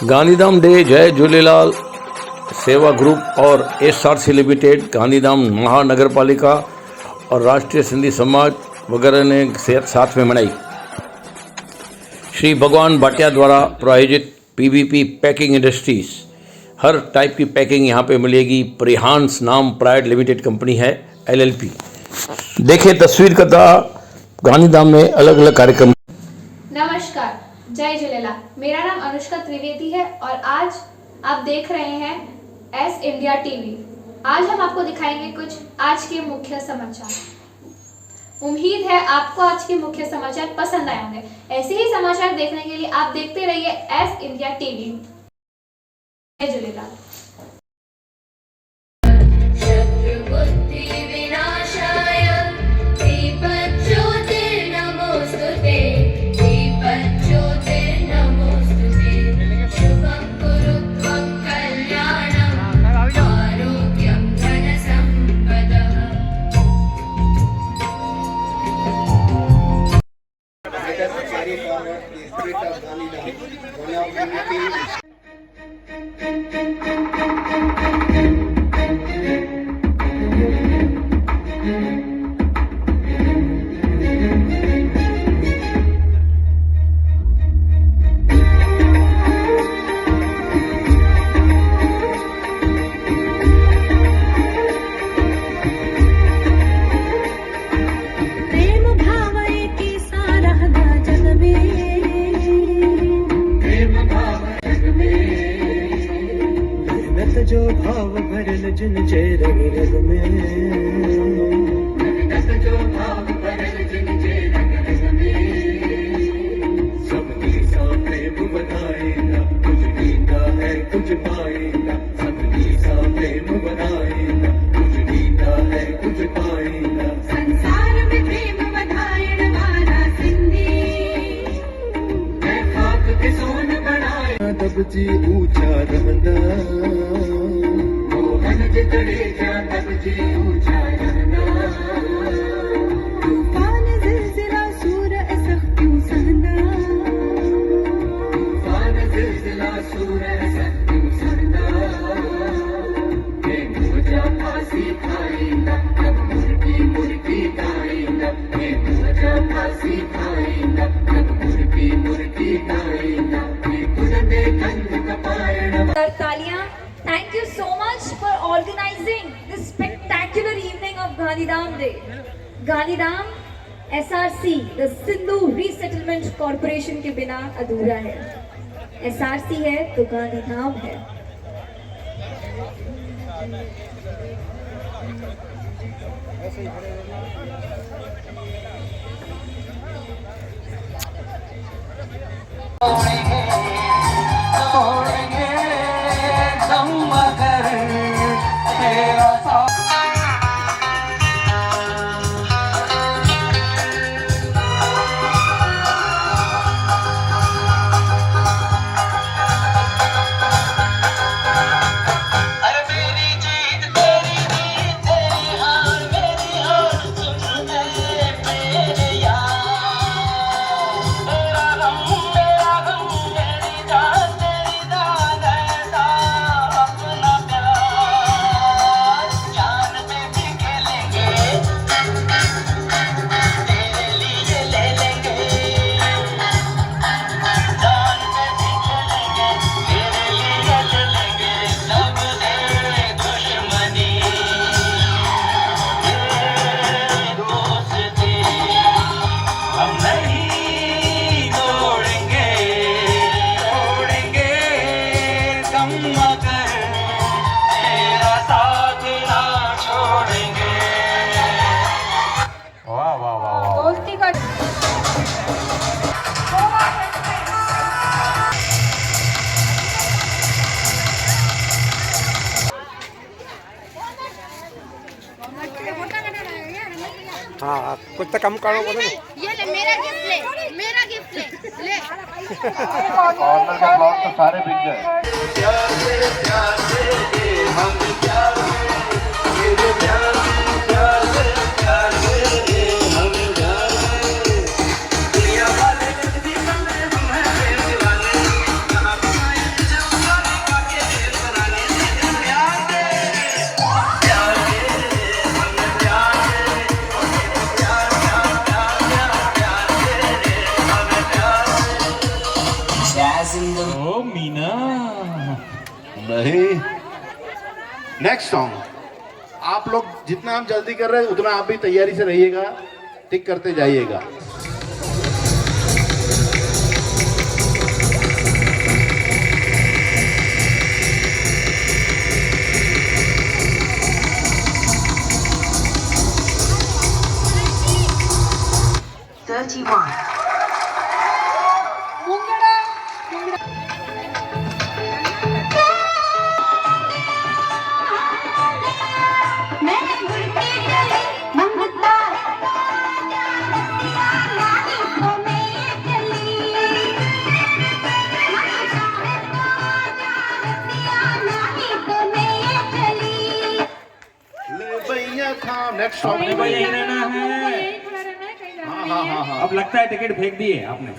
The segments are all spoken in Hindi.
गांधीधाम डे जय झूलेलाल सेवा ग्रुप और एसआरसी लिमिटेड गांधीधाम महानगर पालिका और राष्ट्रीय सिंधी समाज वगैरह ने साथ में मनाई। श्री भगवान भाटिया द्वारा प्रायोजित पीवीपी पैकिंग इंडस्ट्रीज, हर टाइप की पैकिंग यहाँ पे मिलेगी। प्रिहांस नाम प्राइवेट लिमिटेड कंपनी है, एलएलपी। देखिए तस्वीर कथा गांधीधाम में अलग अलग कार्यक्रम। नमस्कार, जय झूलेलाल। मेरा नाम अनुष्का त्रिवेदी है और आज आप देख रहे हैं एस इंडिया टीवी। आज हम आपको दिखाएंगे कुछ आज के मुख्य समाचार। उम्मीद है आपको आज के मुख्य समाचार पसंद आए होंगे। ऐसे ही समाचार देखने के लिए आप देखते रहिए एस इंडिया टीवी। जय झूलेलाल। जो भाव भरल जिन जे रग रग में, जो भाव भरल जिन जे रग रग में, सबकी सा प्रेम बनाएगा, कुछ बीता है कुछ पाएगा। सबकी सा प्रेम बनाएगा, कुछ बीता है कुछ पाएगा। संसार में प्रेम बनाए वाला सिंधी, मैं खाक के सोन बनाए तब जी ऊंचा रहंदा। तूफान ज़िलज़िला सूर ऐसा क्यों सहना, तूफान ज़िलज़िला सूर ऐसा क्यों सहना। ये मुझे फांसी खाएगा, अब मुर्गी मुर्गी गाएगा। ये मुझे फांसी खाएगा, अब मुर्गी मुर्गी गाएगा। ये बुलंदे कंध कपायण तालियां। Thank you so much for organizing this spectacular evening of Gandhidham Day. Gandhidham SRC, the Sindhu Resettlement Corporation के बिना अधूरा है। SRC है तो गांधीधाम है। हाँ कुछ तो कम करो बोलो। ये ले मेरा गिफ्ट ले, मेरा गिफ्ट ले। कॉर्नर का ब्लॉक तो सारे बिक गए। ओ मीना नहीं। नेक्स्ट सॉन्ग, आप लोग जितना हम जल्दी कर रहे हैं उतना आप भी तैयारी से रहिएगा, टिक करते जाइएगा। नेक्स्ट सॉन्ग अपने को यही रहना है। हाँ। अब लगता है टिकट फेंक दिए आपने।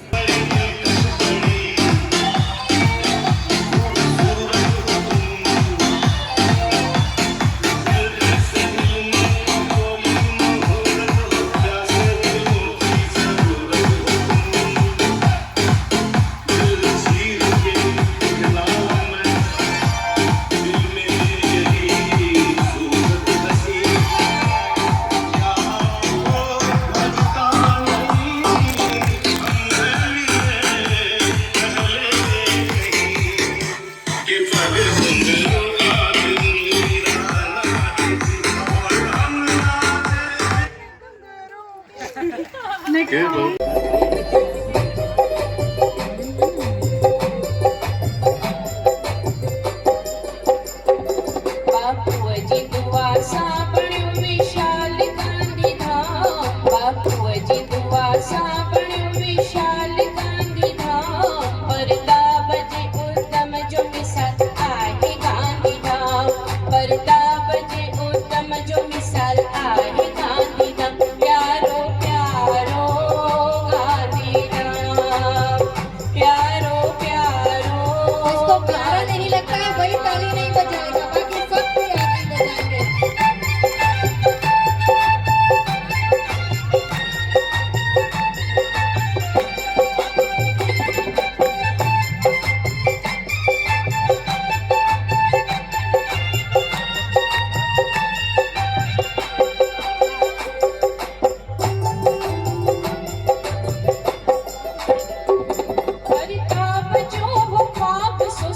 जो हो ख्वाब सो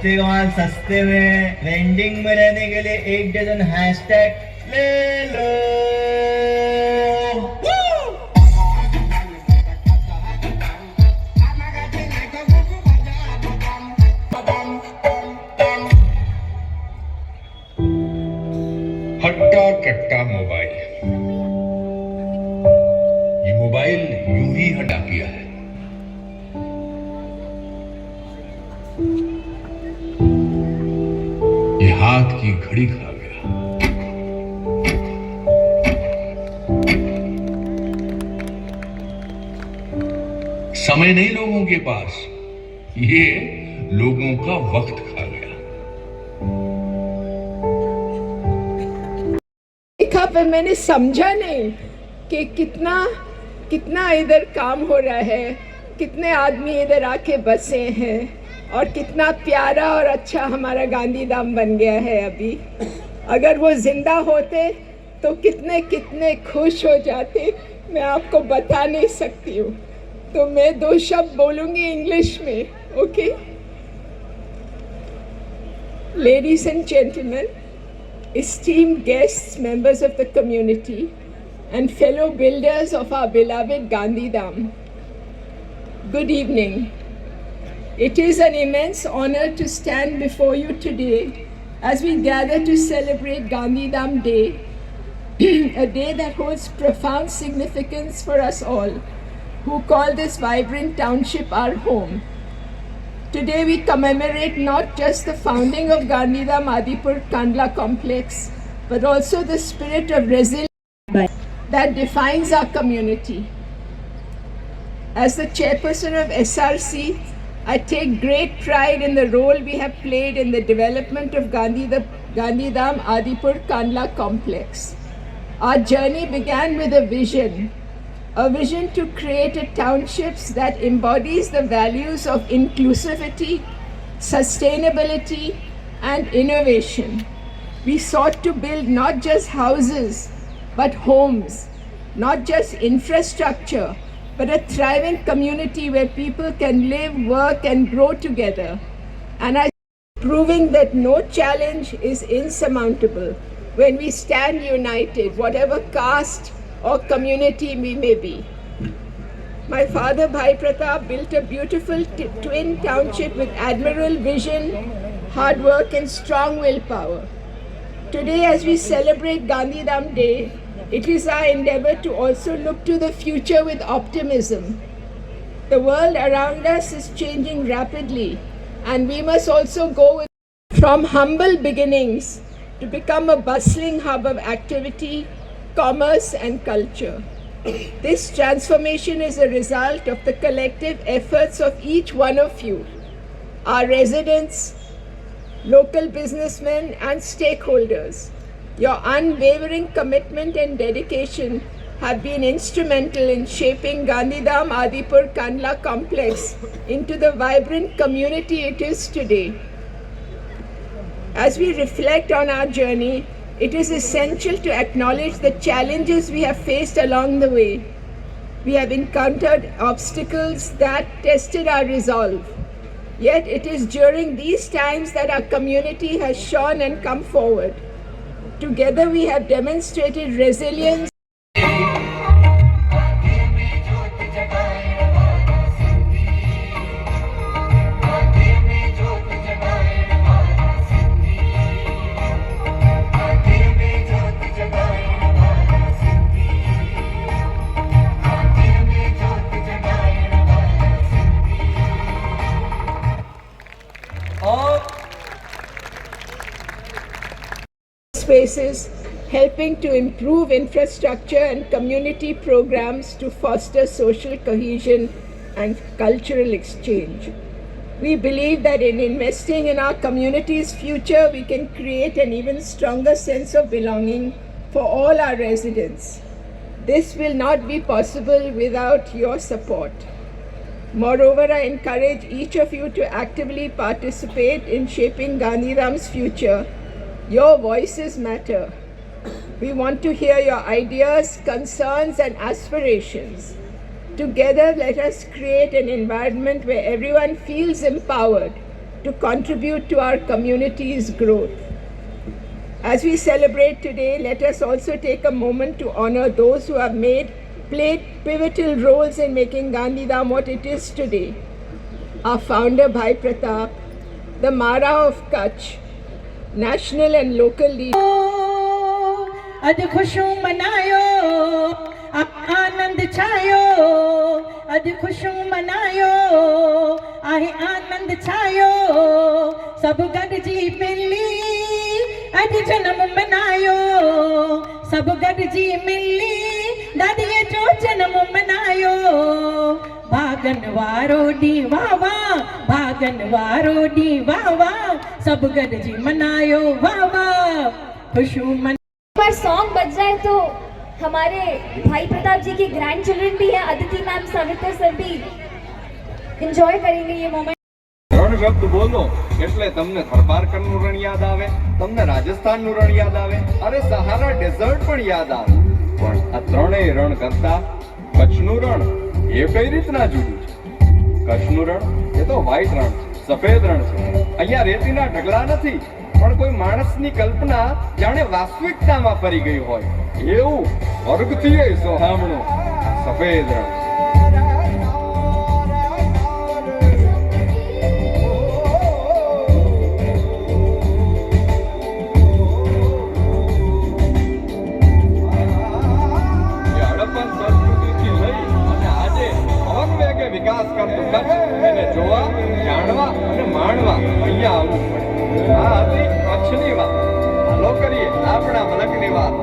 पौष्टिक और सस्ते में ट्रेंडिंग में रहने के लिए 1 डजन हैशटैग ले लो। हट्टा कट्टा मोबाइल, ये मोबाइल यूं ही हटा किया है। ये हाथ की घड़ी खा गया। समय नहीं लोगों के पास, ये लोगों का वक्त खा गया। देखा पर मैंने समझा नहीं कि कितना इधर काम हो रहा है, कितने आदमी इधर आके बसे हैं और कितना प्यारा और अच्छा हमारा गांधीधाम बन गया है अभी। अगर वो जिंदा होते तो कितने कितने खुश हो जाते, मैं आपको बता नहीं सकती हूँ। तो मैं 2 शब्द बोलूँगी इंग्लिश में, okay? Ladies and gentlemen, esteemed guests, members of the community, and fellow builders of our beloved Gandhidham, good evening. It is an immense honor to stand before you today as we gather to celebrate Gandhidham Day, a day that holds profound significance for us all who call this vibrant township our home. Today we commemorate not just the founding of Gandhidham Adipur Kandla complex, but also the spirit of resilience that defines our community. As the chairperson of SRC, I take great pride in the role we have played in the development of Gandhidham Adipur Kandla complex. Our journey began with a vision to create a township that embodies the values of inclusivity, sustainability, and innovation. We sought to build not just houses, but homes, not just infrastructure, but a thriving community where people can live, work, and grow together. And I proving that no challenge is insurmountable when we stand united, whatever caste or community we may be. My father, Bhai Pratap, built a beautiful twin township with admirable vision, hard work, and strong willpower. Today, as we celebrate Gandhidham Day, it is our endeavor to also look to the future with optimism. The world around us is changing rapidly, and we must also go with from humble beginnings to become a bustling hub of activity, commerce, and culture. This transformation is a result of the collective efforts of each one of you, our residents, local businessmen, and stakeholders. Your unwavering commitment and dedication have been instrumental in shaping Gandhidham Adipur Kandla complex into the vibrant community it is today. As we reflect on our journey, it is essential to acknowledge the challenges we have faced along the way. We have encountered obstacles that tested our resolve. Yet it is during these times that our community has shone and come forward. Together we have demonstrated resilience, spaces, helping to improve infrastructure and community programs to foster social cohesion and cultural exchange. We believe that in investing in our community's future, we can create an even stronger sense of belonging for all our residents. This will not be possible without your support. Moreover, I encourage each of you to actively participate in shaping Gandhidham's future. Your voices matter. We want to hear your ideas, concerns, and aspirations. Together, let us create an environment where everyone feels empowered to contribute to our community's growth. As we celebrate today, let us also take a moment to honor those who have played pivotal roles in making Gandhidham what it is today. Our founder Bhai Pratap, the Mara of Kutch, national and local leaders. अज खुशू मनायो आनंद छायो अज खुशू मनायो आहे आनंद छायो सब गॾिजी मिली अज जन्म मनायो सब गॾिजी मिली दादीअ जो जन्म मनायो भागन वारो ॾींहुं वाह वाह भागन वारो ॾींहुं वाह वाह सब गॾिजी मनायो वाह वाह खुशू पर सॉन्ग बज जाए तो हमारे भाई प्रताप जी के ग्रैंड चिल्ड्रन भी हैं, अदिति मैम, सविता सर भी एंजॉय करेंगे ये मोमेंट. ત્રણ શબ્દ બોલો એટલે તમને થરપારકરનું રણ યાદ આવે, તમને રાજસ્થાનનું રણ યાદ આવે, અરે સહારા ડેઝર્ટ પણ યાદ આવે. પણ આ ત્રણેય રણ કરતા કચ્છનું રણ એ કઈ રીતના જુદું છે? કચ્છનું રણ એ તો વ્હાઈટ રણ છે, સફેદ રણ છે. અહીંયા રેતીના ઢગલા નથી, પણ કોઈ માણસની કલ્પના જાણે વાસ્તવિકતામાં ફરી ગઈ હોય એવું સ્વર્ગથી સોહામણું સફેદ રણ. હડપ્પન સંસ્કૃતિથી લઈ અને આજે અવનવેગે વિકાસ કરતું કચ્છ એને જોવા, જાણવા અને માણવા અહીંયા આવવું પડે. આ હતી કચ્છની વાત. હાલો કરીએ આપણા મલકની વાત.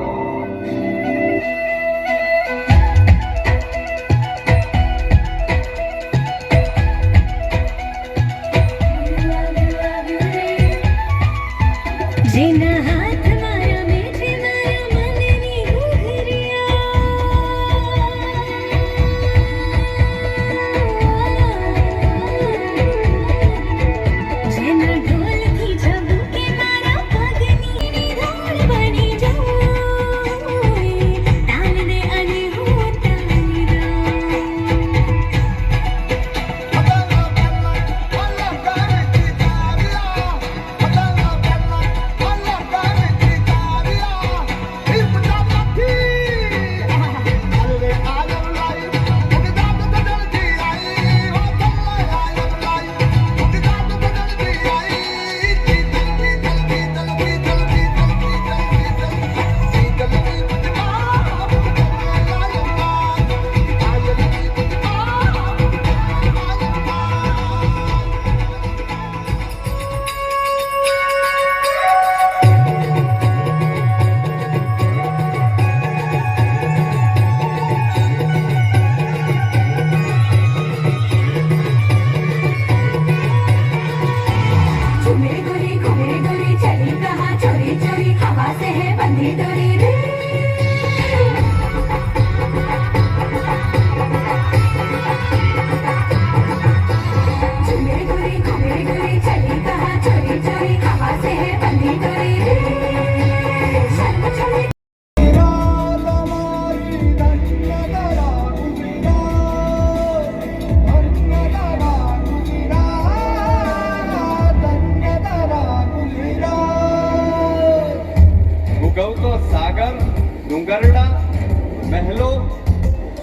મહેલો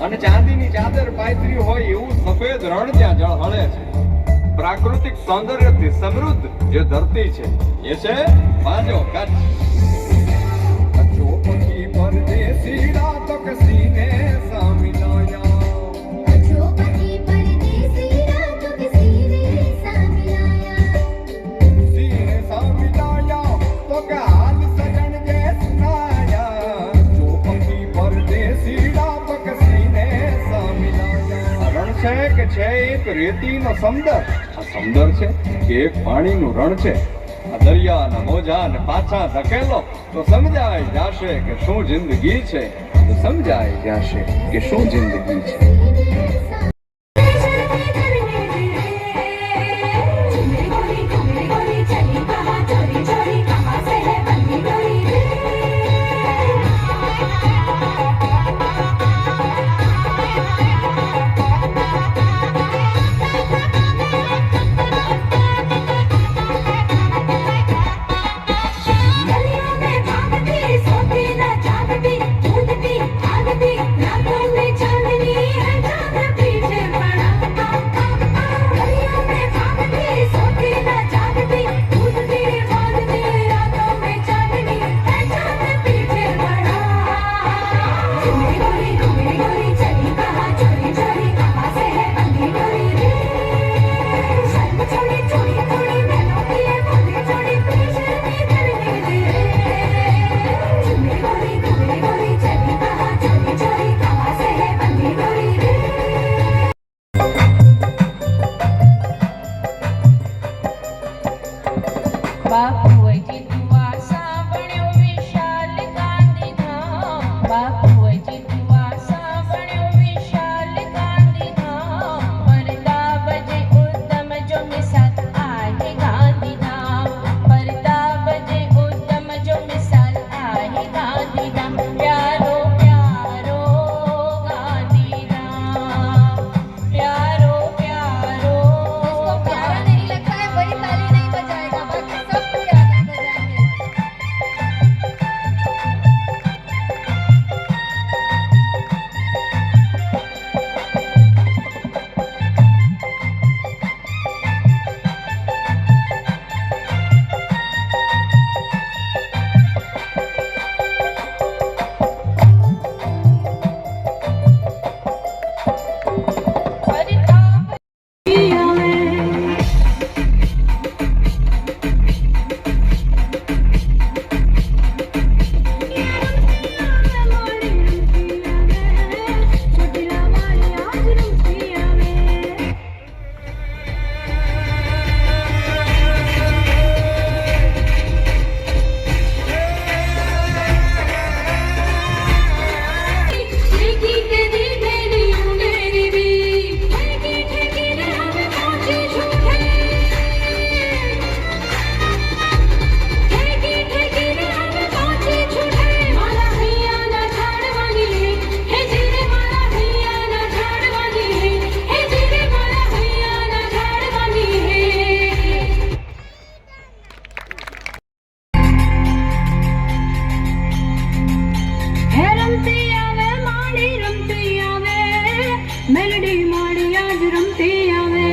અને ચાંદીની ચાદર પાથરી હોય એવું સફેદ રણ ત્યાં ઝળહળે છે. પ્રાકૃતિક સૌંદર્યથી સમૃદ્ધ જે ધરતી છે એ છે માજો કચ્છ. ચોપકી પરદેસી રાત કસીને સામિલાયા, ચોપકી પરદેસી રાત કસીને સામિલાયા, સીને સામિલાયા તો કે હાલ સજણ જે સુનાયા, ચોપકી પરદેસી રાત કસીને સામિલાયા. રણ છે કે છે એક રેતીનો સમંદર. આ સમંદર છે કે એક પાણીનું રણ છે. આ દરિયાના મોજાને પાછા ધકેલો તો સમજાય જાશે કે શું જિંદગી છે, તો સમજાય જાશે કે શું જિંદગી છે. आज रमते आवे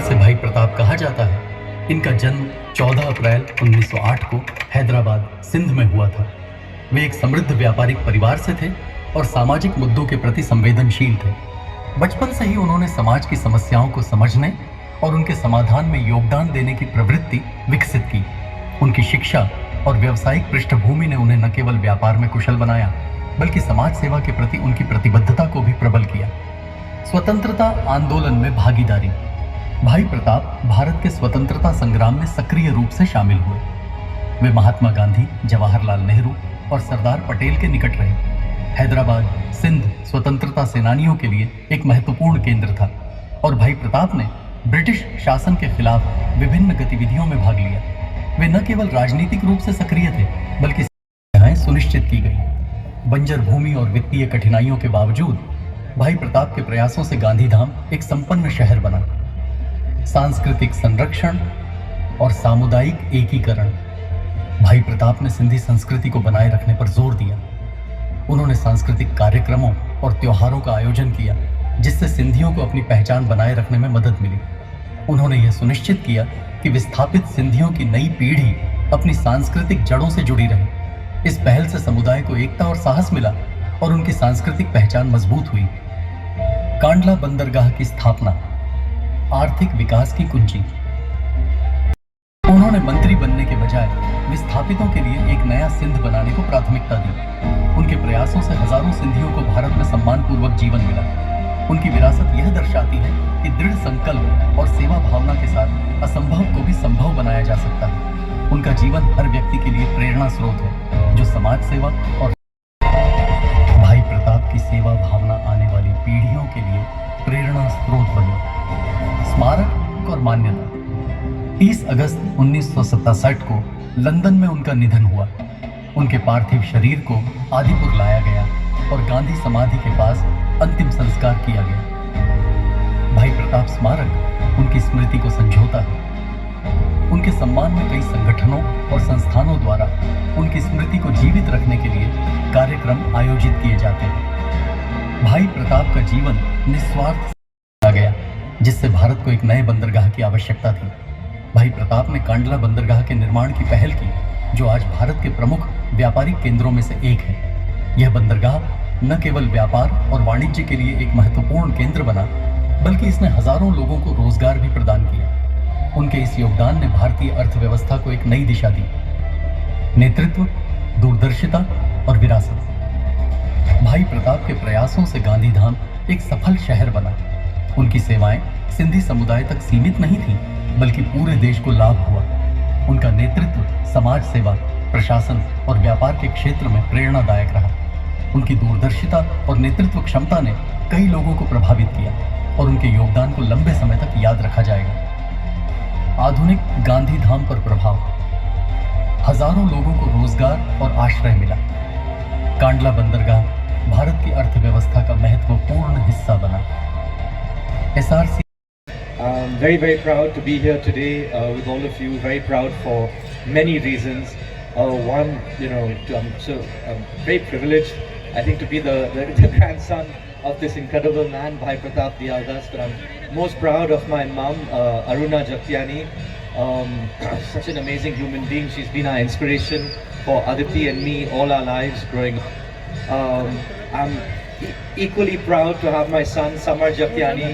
से भाई प्रताप कहा जाता है। इनका जन्म 14 अप्रैल 1908 को हैदराबाद सिंध में हुआ था। वे एक समृद्ध व्यापारिक परिवार से थे और सामाजिक मुद्दों के प्रति संवेदनशील थे। बचपन से ही उन्होंने समाज की समस्याओं को समझने और उनके समाधान में योगदान देने की प्रवृत्ति विकसित की। उनकी शिक्षा और व्यावसायिक पृष्ठभूमि ने उन्हें न केवल व्यापार में कुशल बनाया, बल्कि समाज सेवा के प्रति उनकी प्रतिबद्धता को भी प्रबल किया। स्वतंत्रता आंदोलन में भागीदारी। भाई प्रताप भारत के स्वतंत्रता संग्राम में सक्रिय रूप से शामिल हुए। वे महात्मा गांधी, जवाहरलाल नेहरू और सरदार पटेल के निकट रहे। हैदराबाद सिंध स्वतंत्रता सेनानियों के लिए एक महत्वपूर्ण केंद्र था और भाई प्रताप ने ब्रिटिश शासन के खिलाफ विभिन्न गतिविधियों में भाग लिया। वे न केवल राजनीतिक रूप से सक्रिय थे, बल्कि सुविधाएं सुनिश्चित की गई। बंजर भूमि और वित्तीय कठिनाइयों के बावजूद भाई प्रताप के प्रयासों से गांधीधाम एक संपन्न शहर बना। सांस्कृतिक संरक्षण और सामुदायिक एकीकरण। भाई प्रताप ने सिंधी संस्कृति को बनाए रखने पर जोर दिया। उन्होंने सांस्कृतिक कार्यक्रमों और त्योहारों का आयोजन किया, जिससे सिंधियों को अपनी पहचान बनाए रखने में मदद मिली। उन्होंने यह सुनिश्चित किया कि विस्थापित सिंधियों की नई पीढ़ी अपनी सांस्कृतिक जड़ों से जुड़ी रहे। इस पहल से समुदाय को एकता और साहस मिला और उनकी सांस्कृतिक पहचान मजबूत हुई। कांडला बंदरगाह की स्थापना, आर्थिक विकास की कुंजी। उन्होंने मंत्री बनने के बजाय विस्थापितों के लिए एक नया सिंध बनाने को प्राथमिकता दी। उनके प्रयासों से हजारों सिंधियों को भारत में सम्मानपूर्वक जीवन मिला। उनकी विरासत यह दर्शाती है कि दृढ़ संकल्प और सेवा भावना के साथ असंभव को भी संभव बनाया जा सकता है। उनका जीवन हर व्यक्ति के लिए प्रेरणा स्रोत है, जो समाज सेवा और भाई प्रताप की सेवा भावना आने वाली पीढ़ियों के लिए प्रेरणा स्रोत बनी। स्मारक और मान्यता। 30 अगस्त 1967 को लंदन में उनका निधन हुआ। उनके पार्थिव शरीर को आदिपुर लाया गया और गांधी समाधि के पास अंतिम संस्कार किया गया। भाई प्रताप स्मारक उनकी स्मृति को संजोता है। उनके सम्मान में कई संगठनों और संस्थानों द्वारा उनकी स्मृति को जीवित रखने के लिए कार्यक्रम आयोजित किए जाते हैं। भाई प्रताप का जीवन निस्वार्थ किया गया, जिससे भारत को एक नए बंदरगाह की आवश्यकता थी। भाई प्रताप ने कांडला बंदरगाह के निर्माण की पहल की, जो आज भारत के प्रमुख व्यापारिक केंद्रों में से एक है। यह बंदरगाह न केवल व्यापार और वाणिज्य के लिए एक महत्वपूर्ण केंद्र बना, बल्कि इसने हजारों लोगों को रोजगार भी प्रदान किया। उनके इस योगदान ने भारतीय अर्थव्यवस्था को एक नई दिशा दी। नेतृत्व, दूरदर्शिता और विरासत। भाई प्रताप के प्रयासों से गांधीधाम एक सफल शहर बना। उनकी सेवाएं सिंधी समुदाय तक सीमित नहीं थीं, बल्कि पूरे देश को लाभ हुआ। उनका नेतृत्व समाज सेवा, प्रशासन और व्यापार के क्षेत्र में प्रेरणादायक रहा। उनकी दूरदर्शिता और नेतृत्व क्षमता ने कई लोगों को प्रभावित किया और उनके योगदान को लंबे समय तक याद रखा जाएगा। आधुनिक गांधीधाम पर प्रभाव। हजारों लोगों को रोजगार और आश्रय मिला। कांडला बंदरगाह भारत की अर्थव्यवस्था का महत्वपूर्ण हिस्सा बना। SRC Very, very proud to be here today with all of you. Very proud for many reasons. One, I'm very privileged, I think, to be the grandson of this incredible man, Bhai Pratap the eldest. But I'm most proud of my mom, Aruna Jaktiani. Such an amazing human being. She's been our inspiration for Aditi and me all our lives growing up. I'm equally proud to have my son, Samar Jaktiani,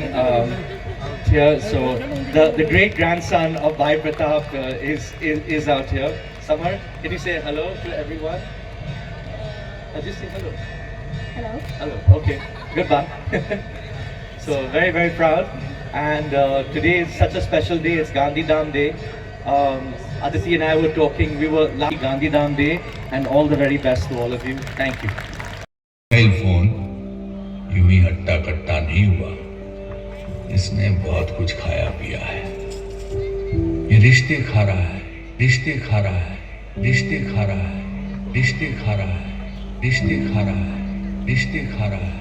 here. So the great grandson of Bhai Pratap is out here. Samar, can you say hello to everyone? Just say hello. Hello. Hello. Okay. Goodbye. So very, very proud. And today is such a special day. It's Gandhidham Day. Aditi and I were talking. We were lucky Gandhidham Day, and all the very best to all of you. Thank you. Mobile phone यूं ही हट्टा कट्टा नहीं हुआ, इसने बहुत कुछ खाया पिया है। ये रिश्ते खा रहा है, रिश्ते खा रहा है, रिश्ते खा रहा है, रिश्ते खा रहा है, रिश्ते खा रहा है, रिश्ते खा रहा है।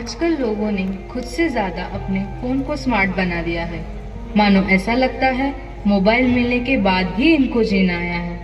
आजकल लोगों ने खुद से ज़्यादा अपने फ़ोन को स्मार्ट बना दिया है। मानो ऐसा लगता है मोबाइल मिलने के बाद ही इनको जीना आया है।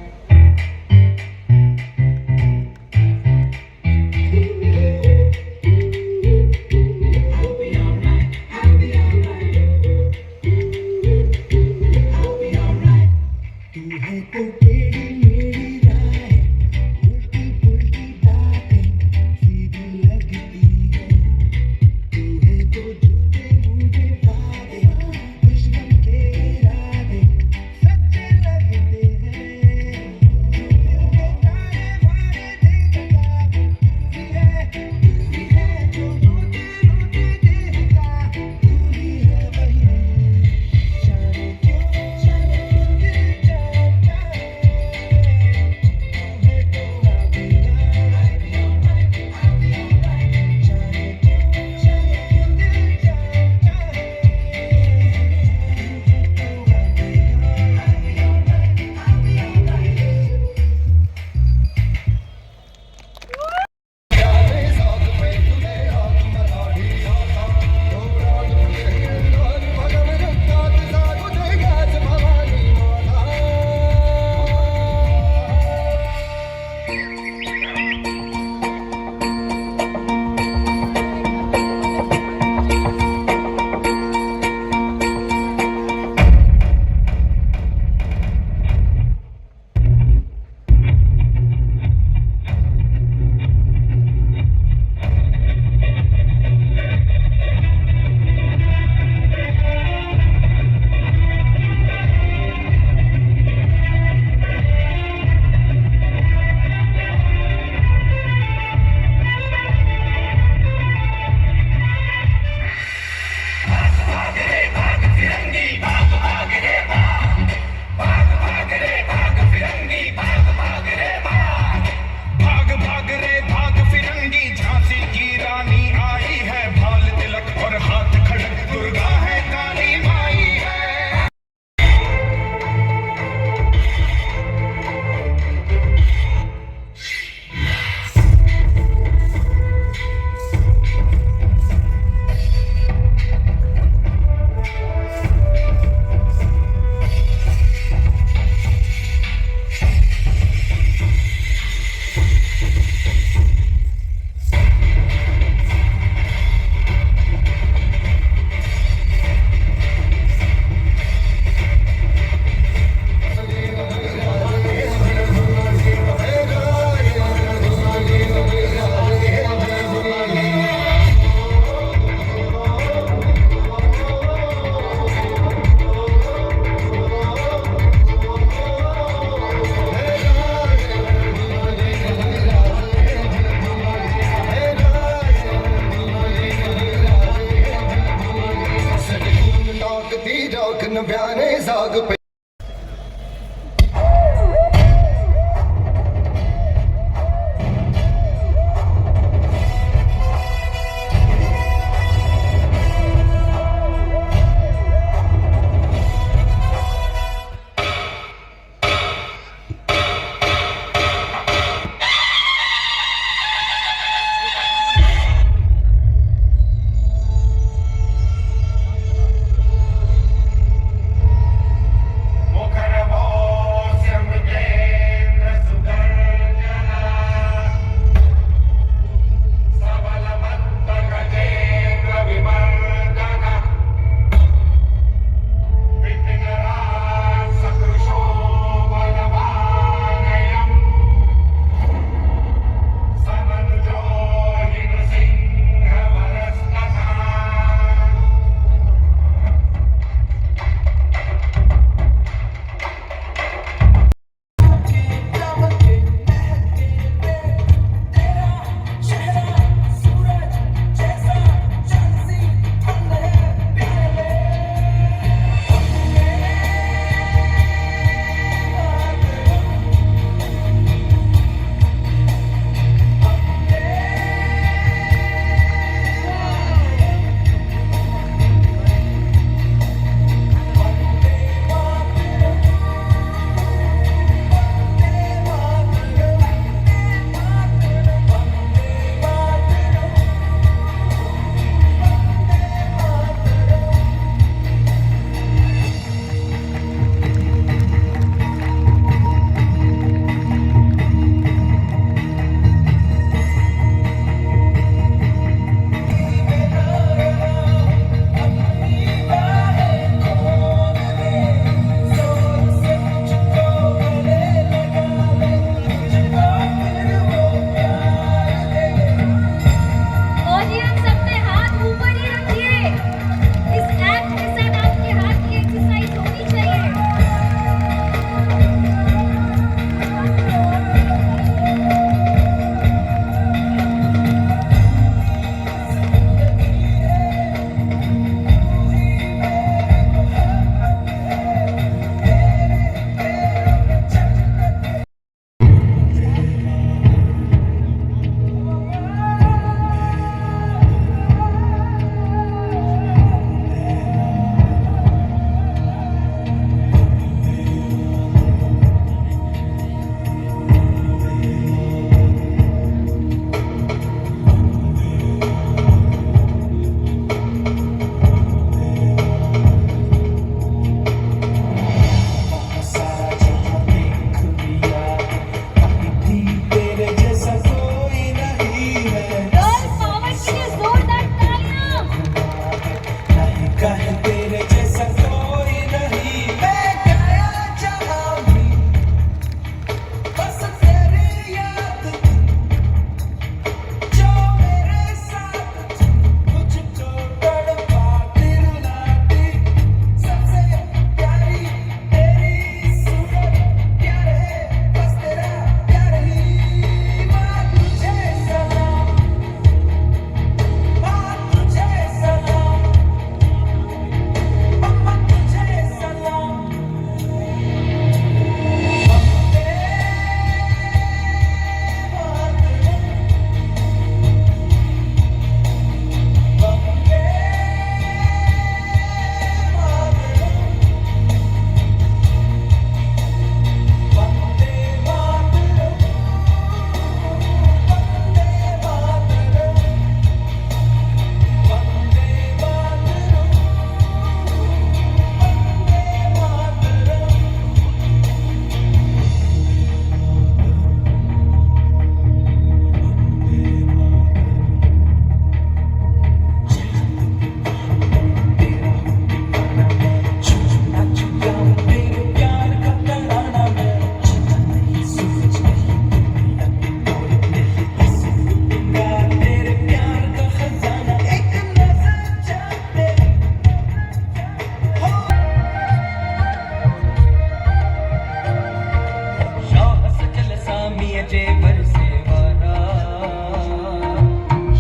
जे बरसे वारा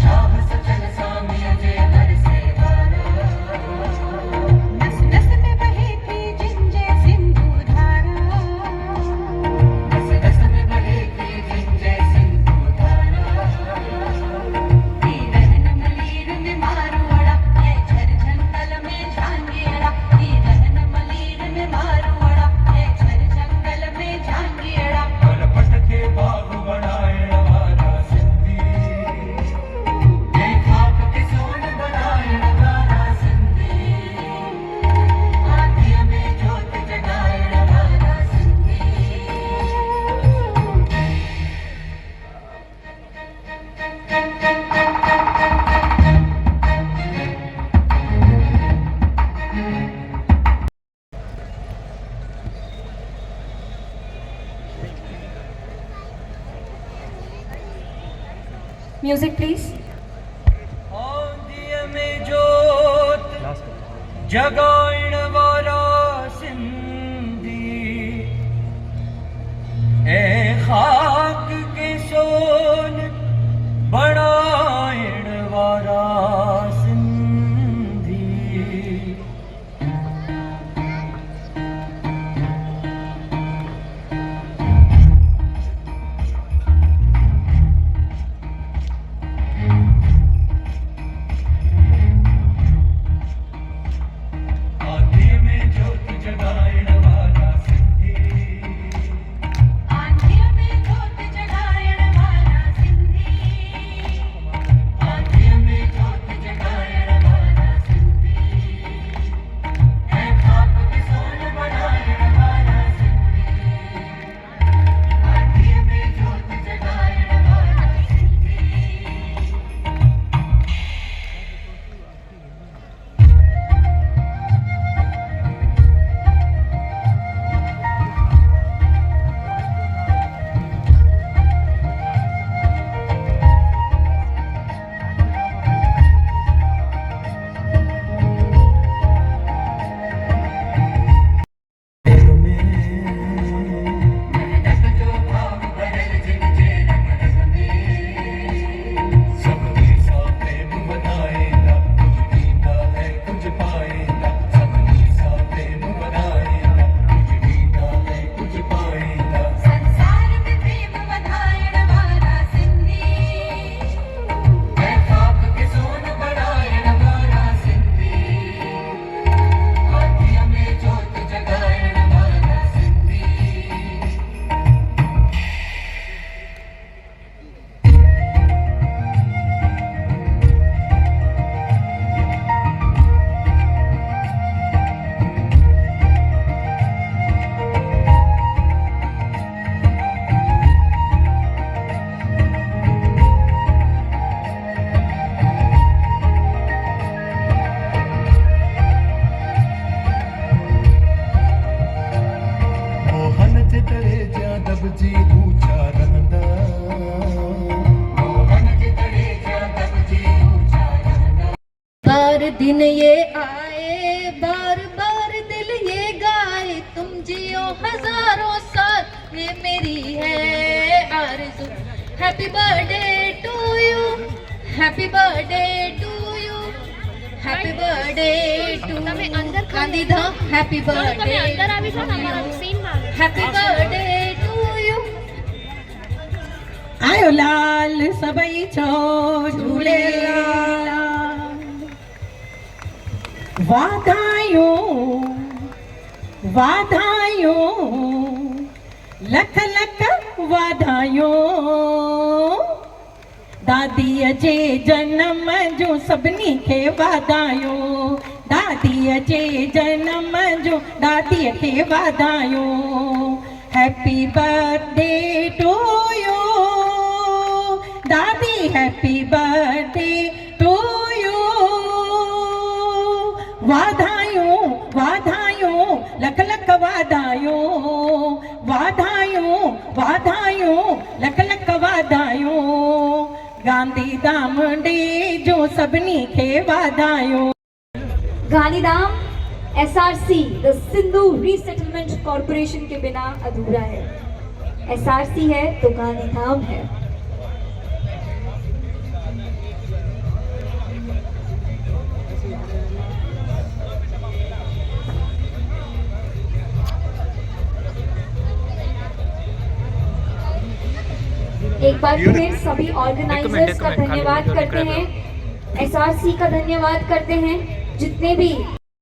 शाह सचन सामी जे बरसे वारा नस नस में बहे थी जिंजे सिंधु धारा नस नस में बहे थी जिंजे सिंधु धारा ती रहन मलीर में मारवाड़ा ये झर जंगल में झांगियाड़ा ती रहन मलीर में मारवाड़ा ये झर जंगल में झांगियाड़ा पर पटके बाग बनाएण वारा सिंधी ये खाक के सोन बनाएण वारा सिंधी आँखियों में जोत जगाएण वारा सिंधी Music, please. आँधिया में जोत जगाएण वारा सिंधी ए खाक के सोन बनाएण वारा सिंधी आँधी में जोत जगाएण वारा सिंधी आँधिया में जोत जगाएण वारा सिंधी आँधिया में जोत जगाएण वारा सिंधी ऐ खाक के सोन बनाएण वारा सिंधी आँधिया में जोत जगाएण वारा सिंधी मेहनत जो भाव भरल जिन जे रग रग में सबके साथ प्रेम बनाएगा कुछ बीता है कुछ पाएगा सबके साथ प्रेम बनाएगा कुछ बीता है कुछ पाएगा संसार में प्रेम बनाएण वारा सिंधी है खाक के सोन बनाएण वारा सिंधी आँधिया में जोत जगाएण वारा सिंधी मोहन जे तड़े जा दबजी ऊंचा रहंदा मोहन जे तड़े जा दबजी ऊंचा रहंदा बार दिन ये आए बार बार दिल ये गाए तुम जियो हजारों साल ये मेरी है आरज़ू happy birthday to you happy birthday to you happy birthday to Gandhidham happy birthday happy birthday to you आयो लाल सबई छो झूले वाधायो वाधायो लख लख वाधायो दादीअ जे जनम जो सभिनी खे वाधायो दादीअ जे जनम जो दादीअ खे वाधायो हैप्पी बर्थडे टू यू दादी happy birthday to you वाधायो वाधायो lakh lakh वाधायो वाधायो वाधायो lakh lakh वाधायो Gandhidham day जो सभिनी खे वाधायो Gandhidham SRC the Sindhu Resettlement Corporation के बिना अधूरा है। SRC है तो गांधीधाम है। एक बार फिर सभी ऑर्गेनाइजर्स का धन्यवाद करते हैं, SRC का धन्यवाद करते हैं, जितने भी